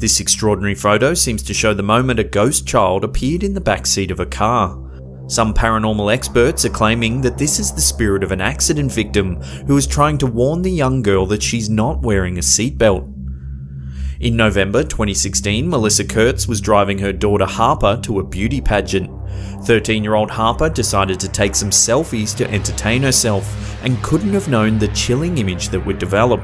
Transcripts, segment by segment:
This extraordinary photo seems to show the moment a ghost child appeared in the backseat of a car. Some paranormal experts are claiming that this is the spirit of an accident victim who is trying to warn the young girl that she's not wearing a seatbelt. In November 2016, Melissa Kurtz was driving her daughter Harper to a beauty pageant. 13-year-old Harper decided to take some selfies to entertain herself and couldn't have known the chilling image that would develop.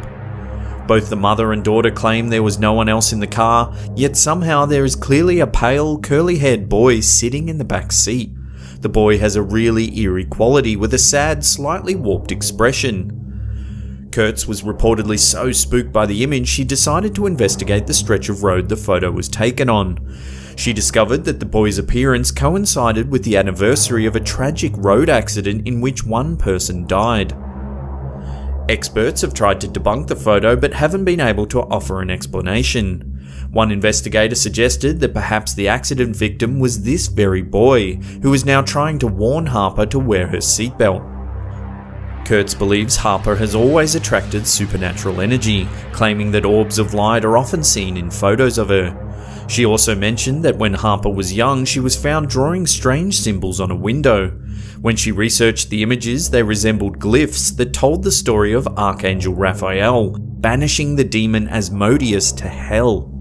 Both the mother and daughter claim there was no one else in the car, yet somehow there is clearly a pale, curly-haired boy sitting in the back seat. The boy has a really eerie quality with a sad, slightly warped expression. Kurtz was reportedly so spooked by the image she decided to investigate the stretch of road the photo was taken on. She discovered that the boy's appearance coincided with the anniversary of a tragic road accident in which one person died. Experts have tried to debunk the photo but haven't been able to offer an explanation. One investigator suggested that perhaps the accident victim was this very boy, who is now trying to warn Harper to wear her seatbelt. Kurtz believes Harper has always attracted supernatural energy, claiming that orbs of light are often seen in photos of her. She also mentioned that when Harper was young, she was found drawing strange symbols on a window. When she researched the images, they resembled glyphs that told the story of Archangel Raphael, banishing the demon Asmodeus to hell.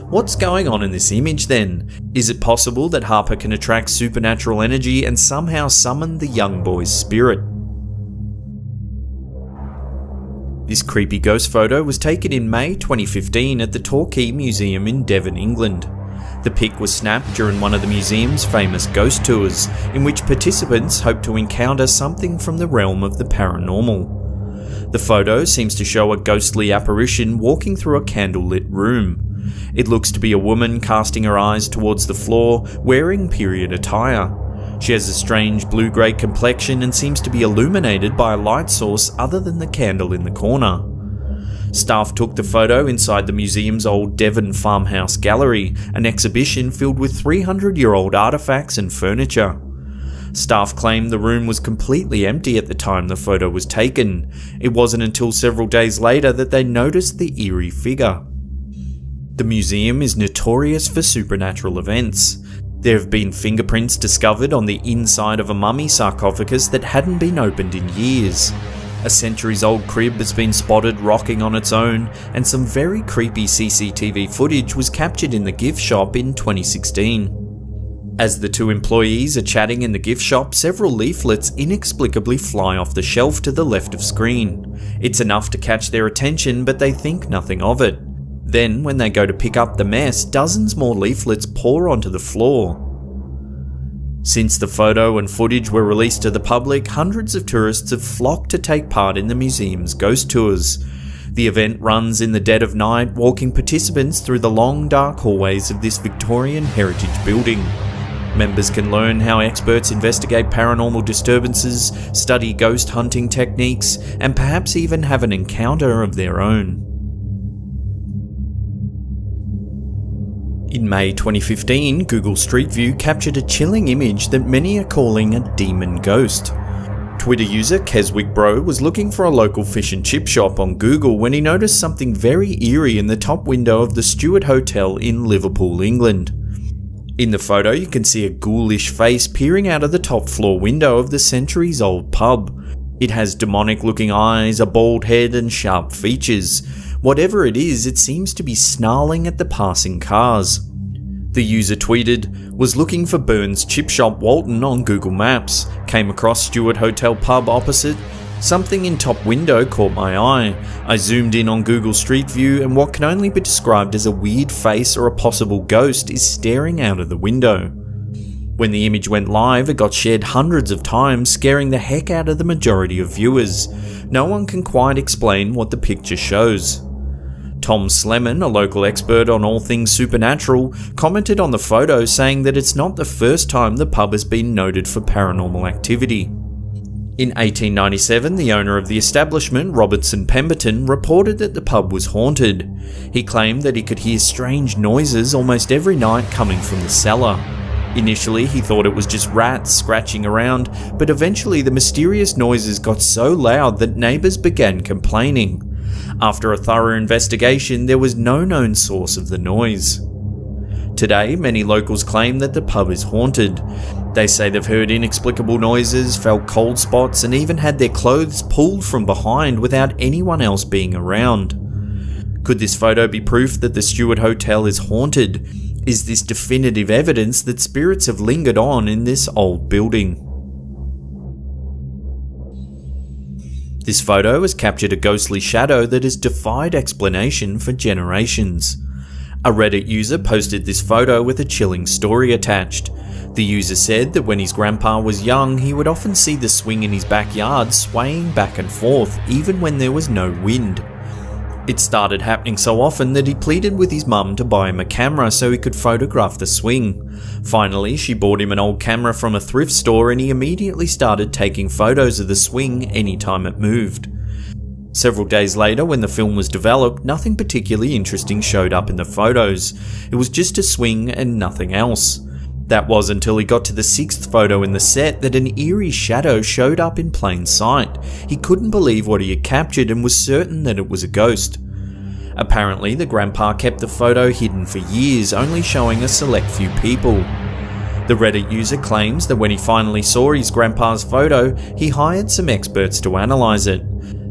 What's going on in this image then? Is it possible that Harper can attract supernatural energy and somehow summon the young boy's spirit? This creepy ghost photo was taken in May 2015 at the Torquay Museum in Devon, England. The pic was snapped during one of the museum's famous ghost tours, in which participants hope to encounter something from the realm of the paranormal. The photo seems to show a ghostly apparition walking through a candlelit room. It looks to be a woman casting her eyes towards the floor, wearing period attire. She has a strange blue-grey complexion and seems to be illuminated by a light source other than the candle in the corner. Staff took the photo inside the museum's old Devon farmhouse gallery, an exhibition filled with 300-year-old artefacts and furniture. Staff claimed the room was completely empty at the time the photo was taken. It wasn't until several days later that they noticed the eerie figure. The museum is notorious for supernatural events. There have been fingerprints discovered on the inside of a mummy sarcophagus that hadn't been opened in years. A centuries-old crib has been spotted rocking on its own, and some very creepy CCTV footage was captured in the gift shop in 2016. As the two employees are chatting in the gift shop, several leaflets inexplicably fly off the shelf to the left of screen. It's enough to catch their attention, but they think nothing of it. Then, when they go to pick up the mess, dozens more leaflets pour onto the floor. Since the photo and footage were released to the public, hundreds of tourists have flocked to take part in the museum's ghost tours. The event runs in the dead of night, walking participants through the long, dark hallways of this Victorian heritage building. Members can learn how experts investigate paranormal disturbances, study ghost hunting techniques, and perhaps even have an encounter of their own. In May 2015, Google Street View captured a chilling image that many are calling a demon ghost. Twitter user KeswickBro was looking for a local fish and chip shop on Google when he noticed something very eerie in the top window of the Stewart Hotel in Liverpool, England. In the photo, you can see a ghoulish face peering out of the top floor window of the centuries-old pub. It has demonic-looking eyes, a bald head, and sharp features. Whatever it is, it seems to be snarling at the passing cars. The user tweeted, "Was looking for Burns Chip Shop Walton on Google Maps. Came across Stewart Hotel pub opposite. Something in top window caught my eye. I zoomed in on Google Street View and what can only be described as a weird face or a possible ghost is staring out of the window." When the image went live, it got shared hundreds of times, scaring the heck out of the majority of viewers. No one can quite explain what the picture shows. Tom Sleman, a local expert on all things supernatural, commented on the photo saying that it's not the first time the pub has been noted for paranormal activity. In 1897, the owner of the establishment, Robertson Pemberton, reported that the pub was haunted. He claimed that he could hear strange noises almost every night coming from the cellar. Initially, he thought it was just rats scratching around, but eventually the mysterious noises got so loud that neighbours began complaining. After a thorough investigation, there was no known source of the noise. Today, many locals claim that the pub is haunted. They say they've heard inexplicable noises, felt cold spots, and even had their clothes pulled from behind without anyone else being around. Could this photo be proof that the Stewart Hotel is haunted? Is this definitive evidence that spirits have lingered on in this old building? This photo has captured a ghostly shadow that has defied explanation for generations. A Reddit user posted this photo with a chilling story attached. The user said that when his grandpa was young, he would often see the swing in his backyard swaying back and forth even when there was no wind. It started happening so often that he pleaded with his mum to buy him a camera so he could photograph the swing. Finally, she bought him an old camera from a thrift store and he immediately started taking photos of the swing anytime it moved. Several days later, when the film was developed, nothing particularly interesting showed up in the photos. It was just a swing and nothing else. That was until he got to the 6th photo in the set that an eerie shadow showed up in plain sight. He couldn't believe what he had captured and was certain that it was a ghost. Apparently, the grandpa kept the photo hidden for years, only showing a select few people. The Reddit user claims that when he finally saw his grandpa's photo, he hired some experts to analyse it.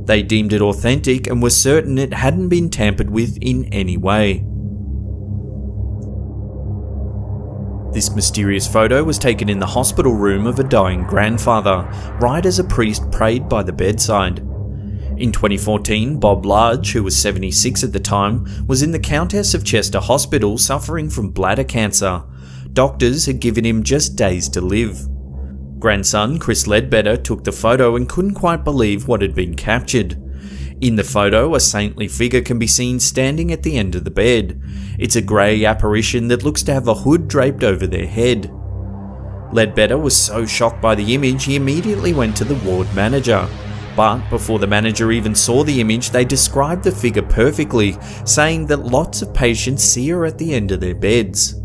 They deemed it authentic and were certain it hadn't been tampered with in any way. This mysterious photo was taken in the hospital room of a dying grandfather, right as a priest prayed by the bedside. In 2014, Bob Large, who was 76 at the time, was in the Countess of Chester Hospital suffering from bladder cancer. Doctors had given him just days to live. Grandson Chris Ledbetter took the photo and couldn't quite believe what had been captured. In the photo, a saintly figure can be seen standing at the end of the bed. It's a grey apparition that looks to have a hood draped over their head. Ledbetter was so shocked by the image, he immediately went to the ward manager. But before the manager even saw the image, they described the figure perfectly, saying that lots of patients see her at the end of their beds.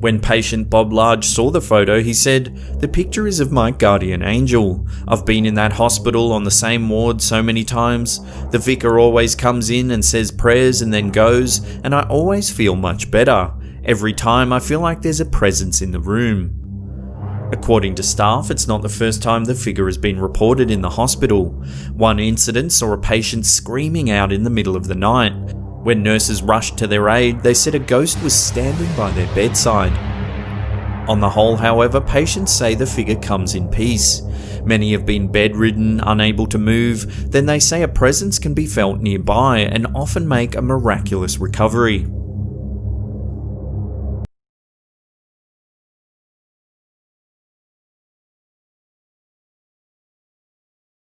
When patient Bob Large saw the photo, he said, "The picture is of my guardian angel. I've been in that hospital on the same ward so many times. The vicar always comes in and says prayers and then goes, and I always feel much better. Every time I feel like there's a presence in the room." According to staff, it's not the first time the figure has been reported in the hospital. One incident saw a patient screaming out in the middle of the night. When nurses rushed to their aid, they said a ghost was standing by their bedside. On the whole, however, patients say the figure comes in peace. Many have been bedridden, unable to move, then they say a presence can be felt nearby and often make a miraculous recovery.